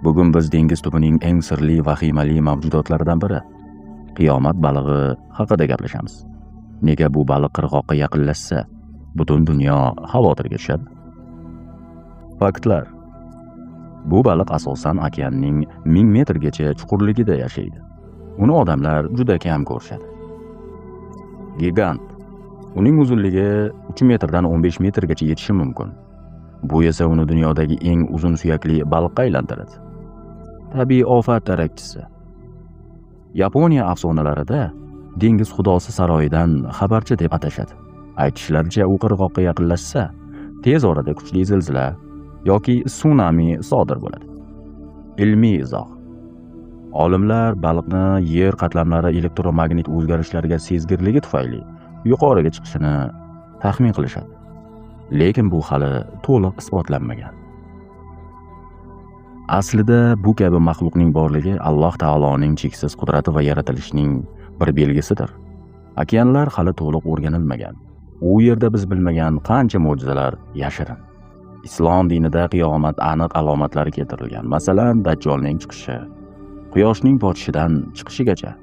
Bugun biz dengiz tubining eng sirli vahimali mavjudotlaridan biri qiyomat balig'i haqida gaplashamiz. Nega bu baliq qirg'oqqa yaqinlashsa butun dunyo xavotirga tushadi? Faktlar. Bu baliq asosan okeanning 1000 metrgacha chuqurligida yashaydi. Uni odamlar juda kam ko'rishadi. Gigant. Uning uzunligi 3 metrdan 15 metrgacha yetishi mumkin. Bu esa uni dunyodagi eng uzun suyakli baliqqa aylantiradi. Tabiiy ofat darakchisi. Yaponiya afsonalarida dengiz xudosi saroyidan xabarchi deb atashadi. Aytishlaricha, u qirg'oqqa yaqinlashsa, tez orada kuchli zilzila yoki tsunami sodir bo'ladi. Ilmiy izoh. Olimlar baliqni yer qatlamlari elektromagnet o'zgarishlariga sezgirligi tufayli yuqoriga chiqishini taxmin qilishadi. Lekin bu hali to'liq isbotlanmagan. Aslida bu kabi maxluqning borligi Alloh taoloning cheksiz qudrati va yaratilishining bir belgisidir. Okeanlar hali to'liq o'rganilmagan. U yerda biz bilmagan qancha mo'jizalar yashirin. Islom dinida qiyomat aniq alomatlari keltirilgan. Masalan, Dajjolning chiqishi, quyoshning botishidan chiqishigacha.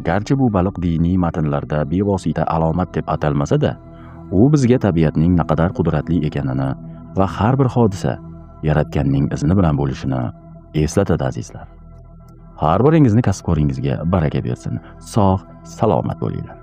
Garchi bu baliq diniy matnlarda bevosita alomat deb atalmasa-da, u bizga tabiatning naqadar qudratli ekanini va har bir hodisa Yaratganning izni bilan bo'lishini eslatadi azizlar. Har biringizni kasb-koringizga baraka bersin. Sog', salomat bo'linglar.